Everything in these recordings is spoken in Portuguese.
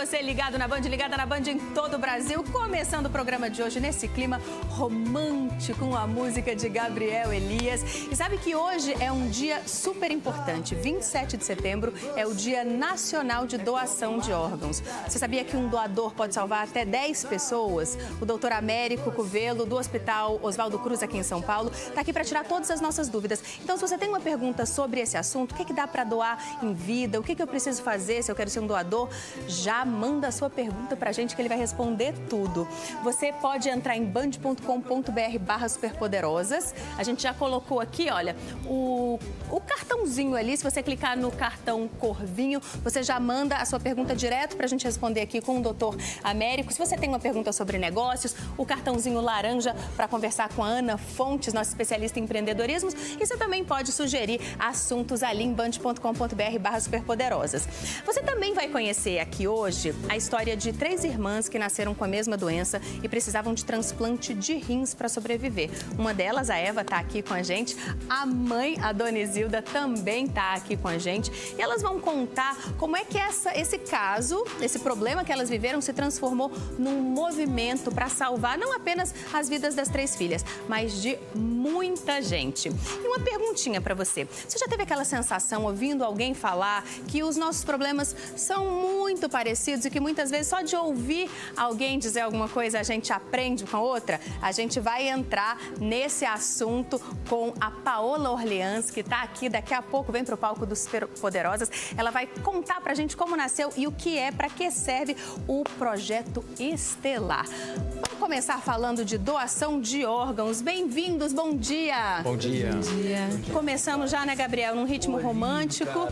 você ligado na Band, ligada na Band em todo o Brasil. Começando o programa de hoje nesse clima romântico, com a música de Gabriel Elias. E sabe que hoje é um dia super importante. 27 de setembro é o Dia Nacional de Doação de Órgãos. Você sabia que um doador pode salvar até 10 pessoas? O doutor Américo Covelo, do Hospital Oswaldo Cruz, aqui em São Paulo, está aqui para tirar todas as nossas dúvidas. Então, se você tem uma pergunta sobre esse assunto, o que dá para doar em vida, o que eu preciso fazer se eu quero ser um doador, já manda a sua pergunta pra gente que ele vai responder tudo. Você pode entrar em band.com.br/superpoderosas. A gente já colocou aqui, olha, o cartãozinho ali. Se você clicar no cartão Corvinho, você já manda a sua pergunta direto pra gente responder aqui com o doutor Américo. Se você tem uma pergunta sobre negócios, o cartãozinho laranja para conversar com a Ana Fontes, nossa especialista em empreendedorismo. E você também pode sugerir assuntos ali em band.com.br/superpoderosas. Você também vai conhecer aqui hoje a história de 3 irmãs que nasceram com a mesma doença e precisavam de transplante de rins para sobreviver. Uma delas, a Eva, está aqui com a gente. A mãe, a Dona Isilda, também está aqui com a gente. E elas vão contar como é que esse caso, esse problema que elas viveram se transformou num movimento para salvar não apenas as vidas das 3 filhas, mas de muita gente. E uma perguntinha para você. Você já teve aquela sensação, ouvindo alguém falar, que os nossos problemas são muito parecidos e que muitas vezes só de ouvir alguém dizer alguma coisa a gente aprende com a outra? A gente vai entrar nesse assunto com a Paola Orleans, que está aqui daqui a pouco, vem para o palco dos Superpoderosas. Ela vai contar para a gente como nasceu e o que é, para que serve o Projeto Estelar. Vamos começar falando de doação de órgãos. Bem-vindos, bom dia! Bom dia! Bom dia! Começamos já, né, Gabriel, num ritmo romântico.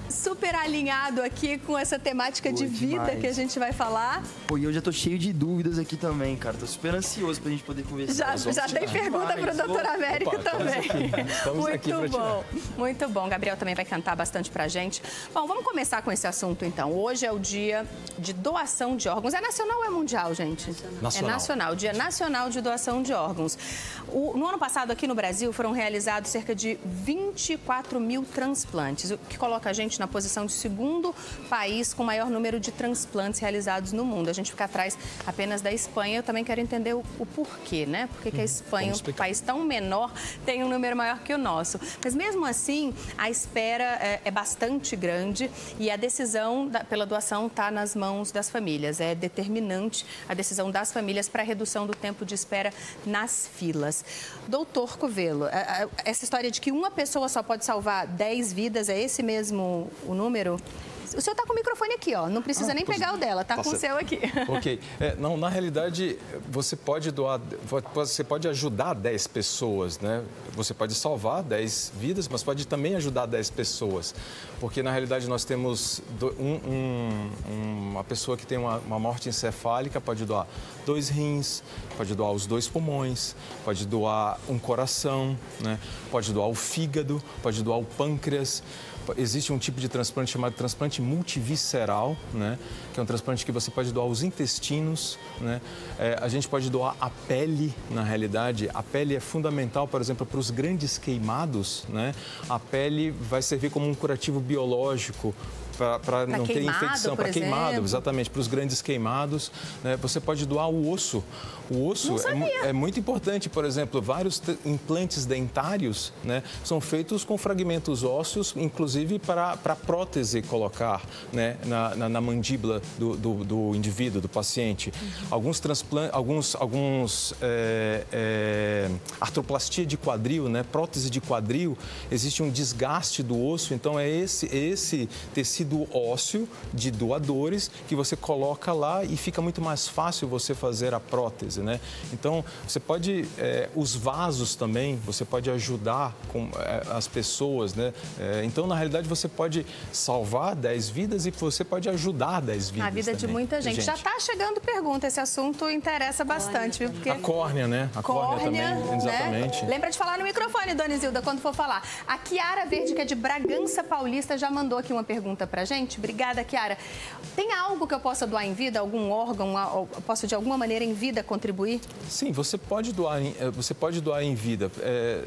Super alinhado aqui com essa temática de vida demais que a gente vai falar. Pô, e eu já tô cheio de dúvidas aqui também, cara. Tô super ansioso pra gente poder conversar. Já tem pergunta pro doutor Américo também. Muito bom, muito bom. Gabriel também vai cantar bastante pra gente. Bom, vamos começar com esse assunto então. Hoje é o dia de doação de órgãos. É nacional ou é mundial, gente? Nacional. É nacional, Dia Nacional de Doação de Órgãos. No ano passado, aqui no Brasil, foram realizados cerca de 24 mil transplantes, o que coloca a gente na posição de segundo país com maior número de transplantes realizados no mundo. A gente fica atrás apenas da Espanha. Eu também quero entender o porquê, né? Por que a Espanha, um país tão menor, tem um número maior que o nosso. Mas mesmo assim, a espera é bastante grande e a decisão pela doação está nas mãos das famílias. É determinante a decisão das famílias para a redução do tempo de espera nas filas. Doutor Covelo, essa história de que uma pessoa só pode salvar 10 vidas, é esse mesmo o número? O senhor está com o microfone aqui, ó. Não precisa nem pegar o dela, tá com o seu aqui. Ok. Não, na realidade, você pode doar, você pode ajudar 10 pessoas, né? Você pode salvar 10 vidas, mas pode também ajudar 10 pessoas. Porque, na realidade, nós temos uma pessoa que tem uma morte encefálica, pode doar 2 rins, pode doar os 2 pulmões, pode doar um coração, né? Pode doar o fígado, pode doar o pâncreas. Existe um tipo de transplante chamado transplante multivisceral, né? Que é um transplante que você pode doar os intestinos, né? A gente pode doar a pele, na realidade. A pele é fundamental, por exemplo, para os grandes queimados, né? A pele vai servir como um curativo biológico para não ter infecção, para queimado, exatamente, para os grandes queimados, né? Você pode doar o osso. O osso é muito importante, por exemplo, vários implantes dentários, né, são feitos com fragmentos ósseos, inclusive para prótese colocar, né, na mandíbula do indivíduo, do paciente. Alguns artroplastia de quadril, né, prótese de quadril, existe um desgaste do osso, então é esse tecido ósseo de doadores que você coloca lá e fica muito mais fácil você fazer a prótese, né? Então, você pode, os vasos também, você pode ajudar com as pessoas, né? Então, na realidade, você pode salvar 10 vidas e você pode ajudar 10 vidas. A vida de muita gente. Já está chegando pergunta, esse assunto interessa bastante, viu? Porque... A córnea, né? A córnea também, exatamente. Né? Lembra de falar no microfone, Dona Isilda, quando for falar. A Kiara Verde, que é de Bragança Paulista, já mandou aqui uma pergunta pra gente? Obrigada, Kiara. Tem algo que eu possa doar em vida? Algum órgão? Eu posso, de alguma maneira, em vida, contribuir? Sim, você pode doar em vida.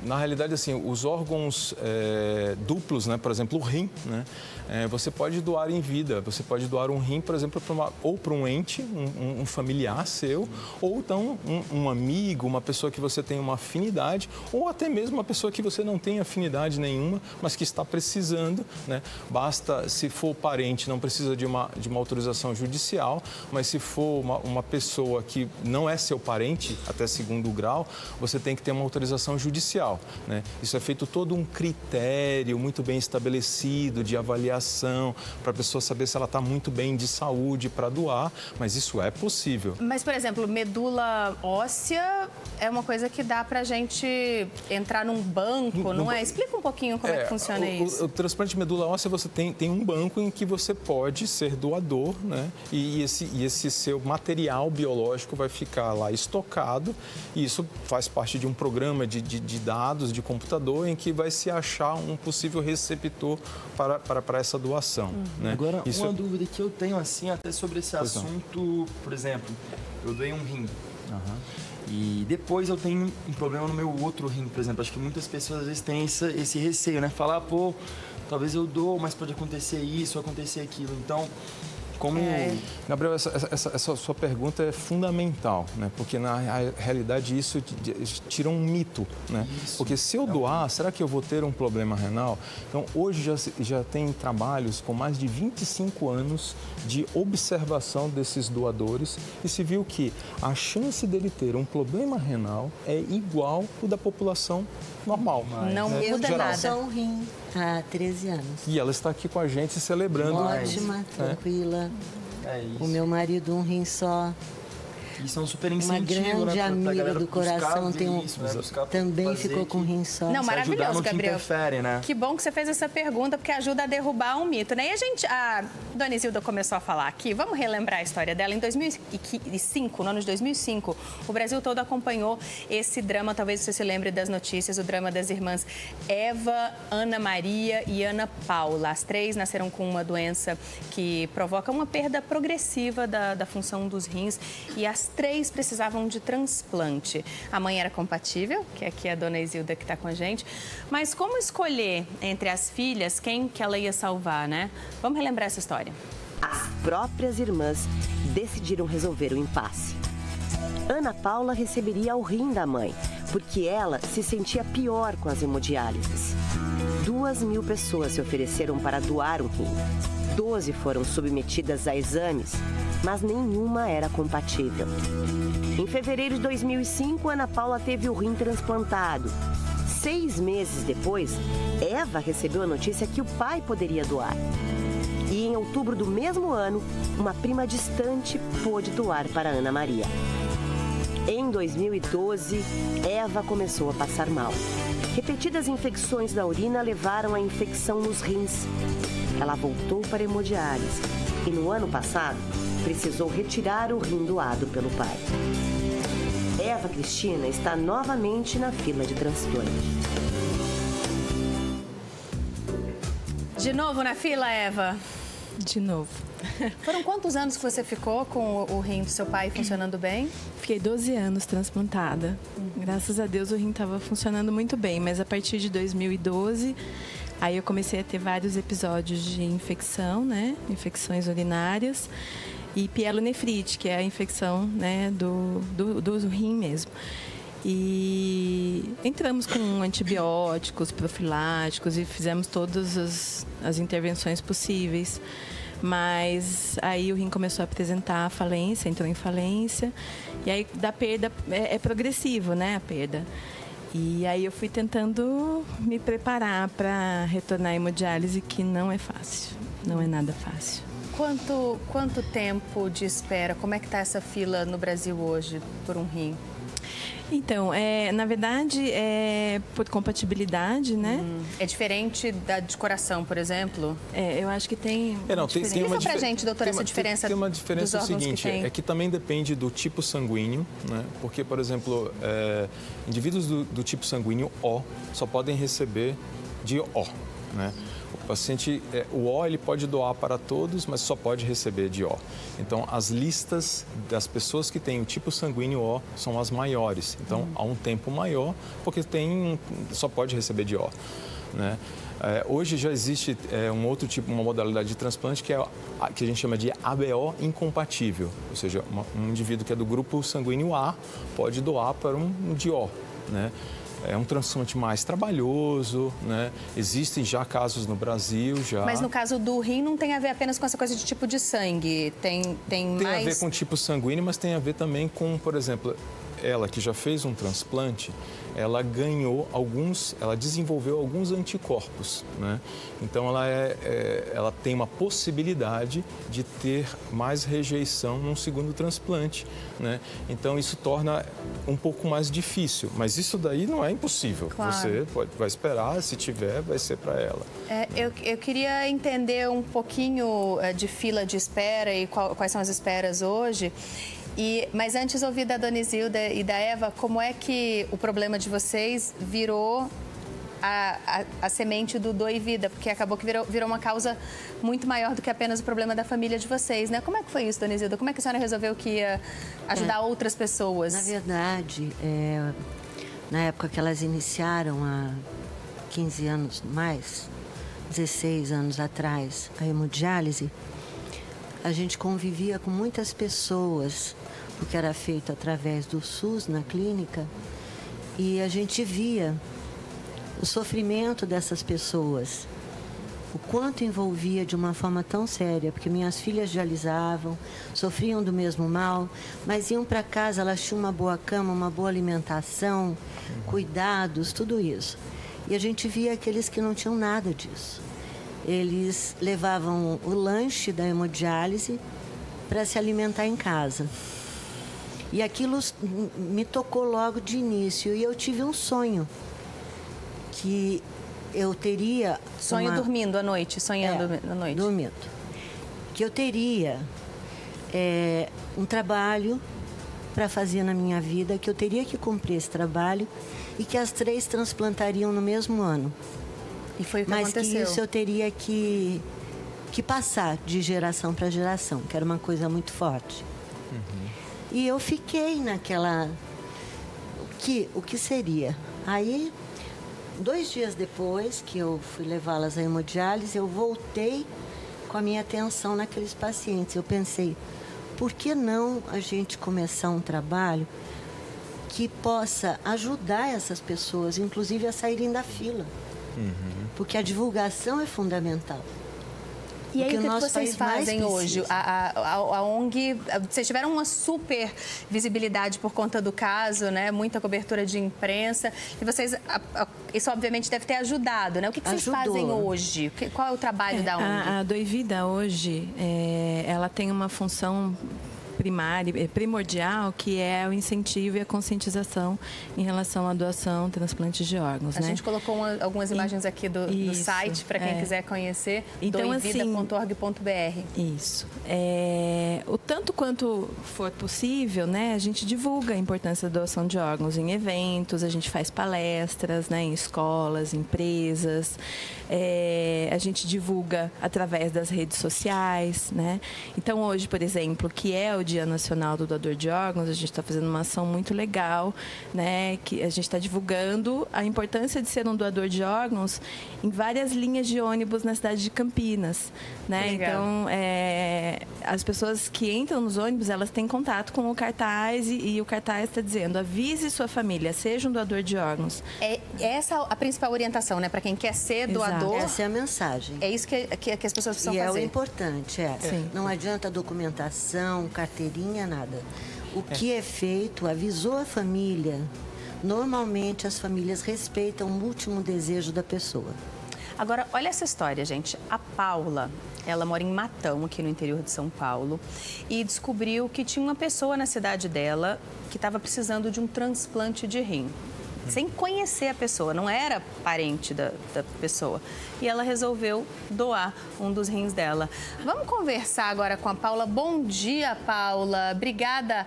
Na realidade, assim, os órgãos duplos, né, por exemplo, o rim, né, você pode doar em vida. Você pode doar um rim, por exemplo, ou para um ente, um familiar seu, ou então um amigo, uma pessoa que você tem uma afinidade, ou até mesmo uma pessoa que você não tem afinidade nenhuma, mas que está precisando, né? Basta, se for parente, não precisa de uma autorização judicial, mas se for uma pessoa que não é seu parente, até segundo grau, você tem que ter uma autorização judicial, né? Isso é feito todo um critério muito bem estabelecido de avaliação para a pessoa saber se ela está muito bem de saúde para doar, mas isso é possível. Mas, por exemplo, medula óssea é uma coisa que dá para a gente entrar num banco, não é? Explica um pouquinho como é que funciona isso. O transplante de medula óssea, você tem um banco em que você pode ser doador, né? E esse seu material biológico vai ficar lá estocado, e isso faz parte de um programa de dados de computador em que vai se achar um possível receptor para essa doação. Né? Agora, uma dúvida que eu tenho, assim, até sobre esse assunto, por exemplo, eu doei um rim. E depois eu tenho um problema no meu outro rim, por exemplo. Acho que muitas pessoas às vezes têm esse receio, né? Falar, pô, talvez eu dou, mas pode acontecer isso, acontecer aquilo. Então, como... Gabriel, essa sua pergunta é fundamental, né? Porque na realidade isso tira um mito, né? Porque se eu doar, será que eu vou ter um problema renal? Então, hoje já tem trabalhos com mais de 25 anos de observação desses doadores e se viu que a chance dele ter um problema renal é igual ao da população normal. Não muda nada. Eu só um rim há 13 anos. E ela está aqui com a gente celebrando. Ótima, tranquila. O meu marido, um rim só. Isso é um super incentivo, uma grande amiga do coração tem isso, também ficou com rim só. Não, maravilhoso, Gabriel. Interfere, né? Que bom que você fez essa pergunta, porque ajuda a derrubar um mito, né? E a Dona Isilda começou a falar aqui, vamos relembrar a história dela. Em 2005, no ano de 2005, o Brasil todo acompanhou esse drama, talvez você se lembre das notícias, o drama das irmãs Eva, Ana Maria e Ana Paula. As três nasceram com uma doença que provoca uma perda progressiva da função dos rins e as três precisavam de transplante. A mãe era compatível, que aqui é a Dona Isilda que está com a gente, mas como escolher entre as filhas quem que ela ia salvar, né? Vamos relembrar essa história. As próprias irmãs decidiram resolver o impasse. Ana Paula receberia o rim da mãe, porque ela se sentia pior com as hemodiálises. 2.000 pessoas se ofereceram para doar um rim. 12 foram submetidas a exames, mas nenhuma era compatível. Em fevereiro de 2005, Ana Paula teve o rim transplantado. 6 meses depois, Eva recebeu a notícia que o pai poderia doar. E em outubro do mesmo ano, uma prima distante pôde doar para Ana Maria. Em 2012, Eva começou a passar mal. Repetidas infecções da urina levaram à infecção nos rins. Ela voltou para a hemodiálise e no ano passado precisou retirar o rim doado pelo pai. Eva Cristina está novamente na fila de transplante. De novo na fila, Eva? De novo. Foram quantos anos que você ficou com o rim do seu pai funcionando bem? Fiquei 12 anos transplantada. Graças a Deus o rim estava funcionando muito bem, mas a partir de 2012, aí eu comecei a ter vários episódios de infecção, né? Infecções urinárias e pielonefrite, que é a infecção, né, do rim mesmo. E entramos com antibióticos, profiláticos e fizemos todas as intervenções possíveis. Mas aí o rim começou a apresentar falência, entrou em falência. E aí da perda, é progressivo, né, a perda. E aí eu fui tentando me preparar para retornar à hemodiálise, que não é fácil, não é nada fácil. Quanto tempo de espera? Como é que está essa fila no Brasil hoje por um rim? Então, na verdade, é por compatibilidade, né? É diferente da de coração, por exemplo? Eu acho que tem. Explica pra gente, doutora, essa diferença. Tem uma diferença dos órgãos seguinte, é que também depende do tipo sanguíneo, né? Porque, por exemplo, indivíduos do tipo sanguíneo O só podem receber de O, né? O paciente, o O ele pode doar para todos, mas só pode receber de O. Então, as listas das pessoas que têm o tipo sanguíneo O são as maiores. Então, há um tempo maior, porque só pode receber de O, né? Hoje já existe um outro tipo, uma modalidade de transplante que a gente chama de ABO incompatível, ou seja, um indivíduo que é do grupo sanguíneo A pode doar para um de O, né? É um transplante mais trabalhoso, né? Existem já casos no Brasil, já. Mas no caso do rim não tem a ver apenas com essa coisa de tipo de sangue, tem mais... Tem a ver com tipo sanguíneo, mas tem a ver também com, por exemplo, ela que já fez um transplante, ela ela desenvolveu alguns anticorpos, né? Então ela tem uma possibilidade de ter mais rejeição num segundo transplante, né? Então isso torna um pouco mais difícil, mas isso daí não é impossível. Claro. Você vai esperar, se tiver, vai ser para ela. Eu queria entender um pouquinho de fila de espera e quais são as esperas hoje. Mas antes ouvir da Dona Isilda e da Eva, como é que o problema de vocês virou a semente do Doe Vida? Porque acabou que virou uma causa muito maior do que apenas o problema da família de vocês, né? Como é que foi isso, Dona Isilda? Como é que a senhora resolveu que ia ajudar outras pessoas? Na verdade, na época que elas iniciaram, há 15 anos mais, 16 anos atrás, a hemodiálise, a gente convivia com muitas pessoas, porque era feito através do SUS na clínica, e a gente via o sofrimento dessas pessoas, o quanto envolvia de uma forma tão séria, porque minhas filhas dialisavam, sofriam do mesmo mal, mas iam para casa, elas tinham uma boa cama, uma boa alimentação, cuidados, tudo isso. E a gente via aqueles que não tinham nada disso. Eles levavam o lanche da hemodiálise para se alimentar em casa. E aquilo me tocou logo de início. E eu tive um sonho que eu teria... Dormindo à noite, sonhando à noite. Dormindo. Que eu teria um trabalho para fazer na minha vida, que eu teria que cumprir esse trabalho e que as 3 transplantariam no mesmo ano. E foi o que aconteceu. Mas que isso eu teria que passar de geração para geração, que era uma coisa muito forte. E eu fiquei naquela... O que seria? Aí, 2 dias depois que eu fui levá-las à hemodiálise, eu voltei com a minha atenção naqueles pacientes. Eu pensei, por que não a gente começar um trabalho que possa ajudar essas pessoas, inclusive a saírem da fila? Porque a divulgação é fundamental. E aí, o que vocês fazem hoje? A ONG, vocês tiveram uma super visibilidade por conta do caso, né? Muita cobertura de imprensa. E vocês, isso obviamente deve ter ajudado, né? O que vocês fazem hoje? Qual é o trabalho da ONG? A Doe Vida hoje, ela tem uma função primordial, que é o incentivo e a conscientização em relação à doação, transplante de órgãos. A gente colocou algumas imagens aqui do site, para quem quiser conhecer, então, doevida.org.br. Isso. O tanto quanto for possível, né, a gente divulga a importância da doação de órgãos em eventos, a gente faz palestras, né, em escolas, empresas, a gente divulga através das redes sociais, né? Então, hoje, por exemplo, que é o Dia Nacional do Doador de Órgãos, a gente está fazendo uma ação muito legal, né, que a gente está divulgando a importância de ser um doador de órgãos em várias linhas de ônibus na cidade de Campinas, né? Então, as pessoas que entram nos ônibus, elas têm contato com o cartaz e o cartaz está dizendo, avise sua família, seja um doador de órgãos. É essa a principal orientação, né, para quem quer ser doador. Essa é a mensagem. É isso que as pessoas precisam fazer. E é o importante, Não adianta documentação, carteirinha, nada. O que é feito, avisou a família. Normalmente as famílias respeitam o último desejo da pessoa. Agora, olha essa história, gente. A Paula, ela mora em Matão, aqui no interior de São Paulo, e descobriu que tinha uma pessoa na cidade dela que estava precisando de um transplante de rim. Sem conhecer a pessoa, não era parente da pessoa. E ela resolveu doar um dos rins dela. Vamos conversar agora com a Paula. Bom dia, Paula. Obrigada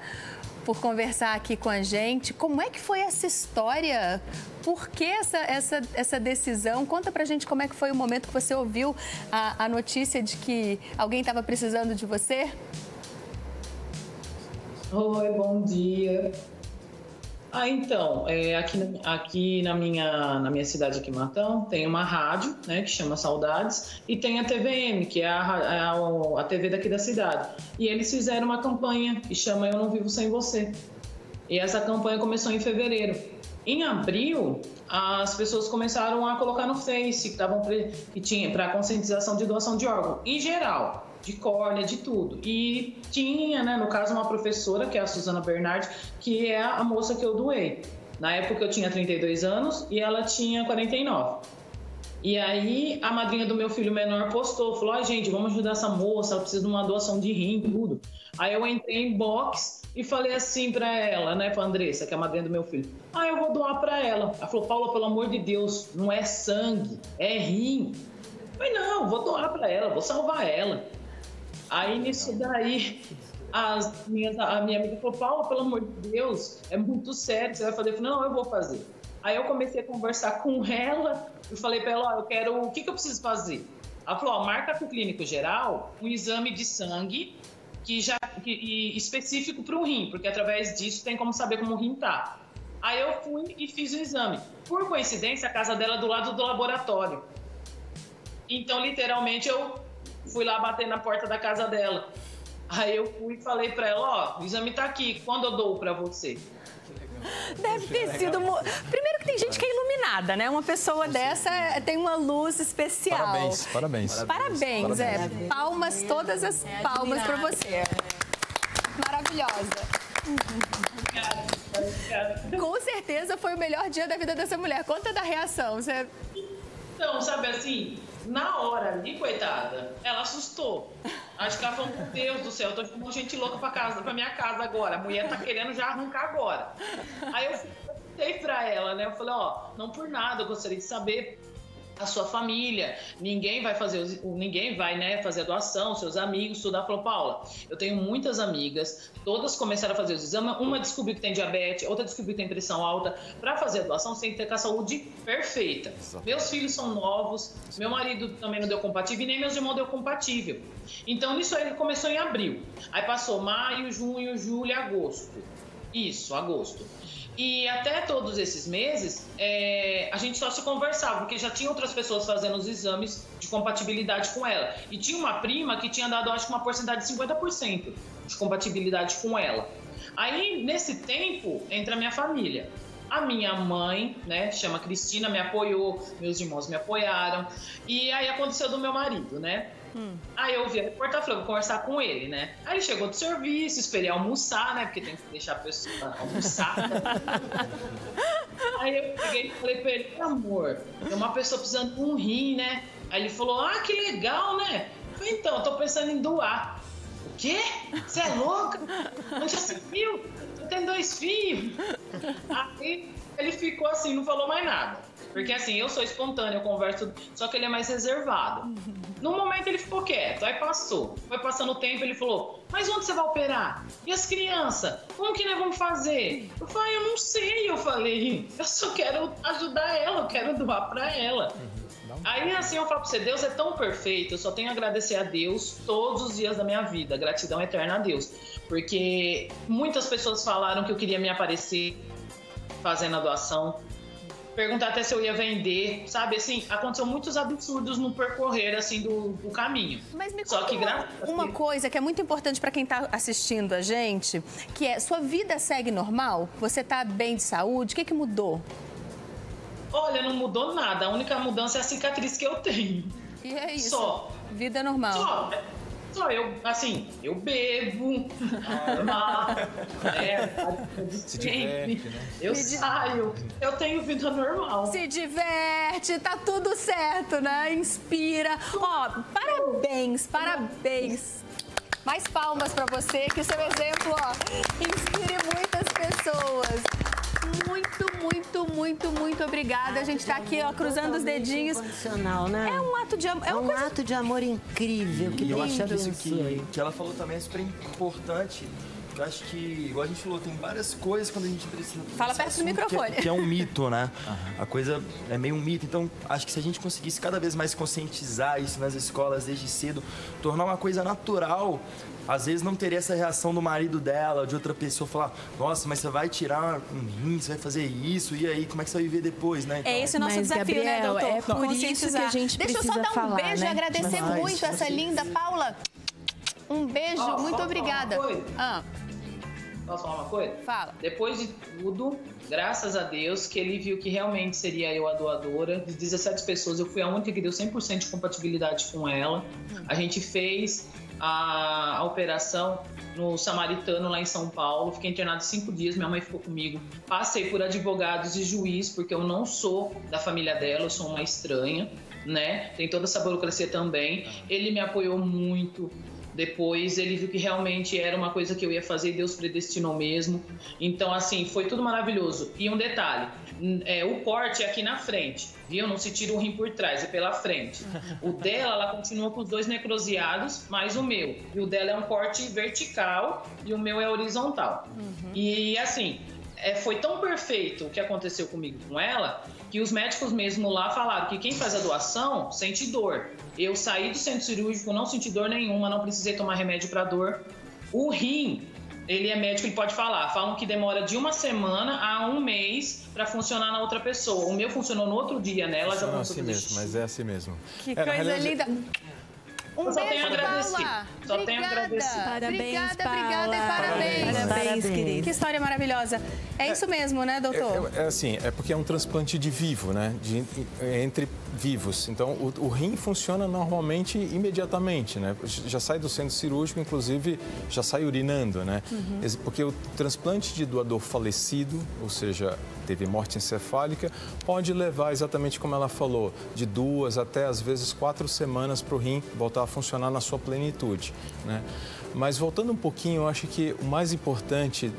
por conversar aqui com a gente. Como é que foi essa história? Por que essa decisão? Conta pra gente como é que foi o momento que você ouviu a notícia de que alguém estava precisando de você. Oi, bom dia. Então, aqui na minha cidade, aqui em Matão, tem uma rádio, né, que chama Saudades, e tem a TVM, que é a TV daqui da cidade. E eles fizeram uma campanha que chama Eu Não Vivo Sem Você. E essa campanha começou em fevereiro. Em abril, as pessoas começaram a colocar no Face que tinha para conscientização de doação de órgão, em geral, de córnea, de tudo. E tinha, né, no caso, uma professora, que é a Suzana Bernardi, que é a moça que eu doei. Na época eu tinha 32 anos e ela tinha 49. E aí a madrinha do meu filho menor postou, falou: gente, vamos ajudar essa moça, ela precisa de uma doação de rim, tudo. Aí eu entrei em box e falei assim pra ela, né, pra Andressa, que é a madrinha do meu filho: eu vou doar pra ela. Ela falou: Paula, pelo amor de Deus, não é sangue, é rim. Eu falei: não, vou doar pra ela, vou salvar ela. Aí nisso daí, a minha amiga falou: Paula, pelo amor de Deus, é muito sério, você vai fazer? Eu falei: não, eu vou fazer. Aí eu comecei a conversar com ela e falei pra ela: eu quero, o que eu preciso fazer? Ela falou: marca com o clínico geral um exame de sangue específico para o rim, porque através disso tem como saber como o rim tá. Aí eu fui e fiz o exame. Por coincidência, a casa dela é do lado do laboratório. Então, literalmente, eu fui lá bater na porta da casa dela. Aí eu fui e falei pra ela: o exame tá aqui, quando eu dou pra você? Deve ter sido... Primeiro que tem gente que é iluminada, né? Uma pessoa dessa tem uma luz especial. Parabéns. Parabéns. Palmas, todas as palmas pra você. Maravilhosa. Obrigada. Com certeza foi o melhor dia da vida dessa mulher. Conta da reação. Então, sabe assim, na hora ali, coitada, ela assustou. Acho que ela falou: meu Deus do céu, eu tô com gente louca pra minha casa agora. A mulher tá querendo já arrancar agora. Aí eu falei pra ela, né? Eu falei: não por nada, eu gostaria de saber a sua família. Ninguém vai, né, fazer a doação, seus amigos, tudo. Ela falou: Paula, eu tenho muitas amigas, todas começaram a fazer os exames, uma descobriu que tem diabetes, outra descobriu que tem pressão alta. Para fazer a doação, você tem que ter com a saúde perfeita. Exatamente. Meus filhos são novos, meu marido também não deu compatível e nem meus irmãos deu compatível. Então, isso aí começou em abril. Aí passou maio, junho, julho, agosto. Isso, agosto. E até todos esses meses, a gente só se conversava, porque já tinha outras pessoas fazendo os exames de compatibilidade com ela. E tinha uma prima que tinha dado, acho que, uma porcentagem de 50% de compatibilidade com ela. Aí, nesse tempo, entra a minha família. A minha mãe, né, chama Cristina, me apoiou, meus irmãos me apoiaram. E aí aconteceu do meu marido, né? Aí eu vi a reportagem, falei: vou conversar com ele, né? Aí ele chegou do serviço, esperei almoçar, né? Porque tem que deixar a pessoa almoçar. Aí eu peguei e falei pra ele: amor, tem uma pessoa precisando de um rim, né? Aí ele falou: que legal, né? Eu falei: então, eu tô pensando em doar. O quê? Você é louca? Não já se viu? Eu tenho 2 filhos. Aí ele ficou assim, não falou mais nada. Porque assim, eu sou espontânea, eu converso, só que ele é mais reservado. No momento ele ficou quieto, aí passou. Foi passando o tempo, ele falou: mas onde você vai operar? E as crianças? Como que nós vamos fazer? Eu falei: eu não sei. Eu falei: eu só quero ajudar ela, eu quero doar pra ela. Aí assim, eu falo pra você: Deus é tão perfeito, eu só tenho a agradecer a Deus todos os dias da minha vida. Gratidão eterna a Deus. Porque muitas pessoas falaram que eu queria me aparecer fazendo a doação. Perguntar até se eu ia vender, sabe? Assim, aconteceu muitos absurdos no percorrer, assim, do caminho. Mas me conta uma coisa que é muito importante para quem está assistindo a gente, que é: sua vida segue normal? Você está bem de saúde? O que mudou? Olha, não mudou nada. A única mudança é a cicatriz que eu tenho. E é isso. Só. Vida normal. Só eu, assim, eu bebo, se diverte, né? Eu saio, eu tenho vida normal. Se diverte, tá tudo certo, né? Inspira. Parabéns. Mais palmas pra você, que o seu exemplo, inspire muitas pessoas. Muito obrigada. A gente tá aqui, cruzando os dedinhos. Né? É um ato de amor. É um ato de amor incrível. E eu acho que isso que ela falou também é super importante, Porque eu acho que, igual a gente falou, tem várias coisas quando a gente precisa... Fala perto do microfone. Que é um mito, né? A coisa é meio um mito. Então, acho que se a gente conseguisse cada vez mais conscientizar isso nas escolas desde cedo, tornar uma coisa natural, às vezes não teria essa reação do marido dela, de outra pessoa, falar, nossa, mas você vai tirar um rim, você vai fazer isso, e aí, como é que você vai viver depois, né? Então, é esse o nosso desafio, Gabriel, né, doutor? É por isso que a gente Deixa eu só dar um falar, beijo e agradecer Demais, muito essa linda Paula. Um beijo, muito obrigada. Posso falar uma coisa? Fala. Depois de tudo, graças a Deus, que ele viu que realmente seria eu a doadora. De 17 pessoas, eu fui a única que deu 100% de compatibilidade com ela. A gente fez a operação no Samaritano, lá em São Paulo. Fiquei internado 5 dias, minha mãe ficou comigo. Passei por advogados e juiz, porque eu não sou da família dela, eu sou uma estranha, né? Tem toda essa burocracia também. Ele me apoiou muito. Depois ele viu que realmente era uma coisa que eu ia fazer e Deus predestinou mesmo. Então, assim, foi tudo maravilhoso. E um detalhe, o corte é aqui na frente, viu? Não se tira o rim por trás, é pela frente. O dela, ela continua com os 2 necroseados, mais o meu. E o dela é um corte vertical e o meu é horizontal. E, assim, foi tão perfeito o que aconteceu comigo com ela, que os médicos mesmo lá falaram que quem faz a doação sente dor. Eu saí do centro cirúrgico, não senti dor nenhuma, não precisei tomar remédio para dor. O rim, ele é médico, ele pode falar. Falam que demora de 1 semana a 1 mês para funcionar na outra pessoa. O meu funcionou no outro dia, né? Ela já começou assim mesmo, mas é assim mesmo. Que coisa linda. Um beijo, Paula. Só tenho a agradecer. Parabéns, Obrigada e parabéns. Parabéns, querida. Que história maravilhosa. É isso mesmo, né, doutor? É assim, é porque é um transplante de vivo, né? Entre vivos. Então, o rim funciona normalmente imediatamente, né? Já sai do centro cirúrgico, inclusive, já sai urinando, né? Porque o transplante de doador falecido, ou seja, teve morte encefálica, pode levar, exatamente como ela falou, de 2 até, às vezes, 4 semanas para o rim voltar a funcionar na sua plenitude, né? Mas voltando um pouquinho, eu acho que o mais importante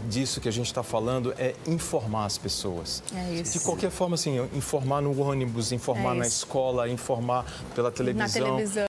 disso que a gente está falando é informar as pessoas. É isso. De qualquer forma, assim, informar no ônibus, informar na escola, informar pela televisão. Na televisão.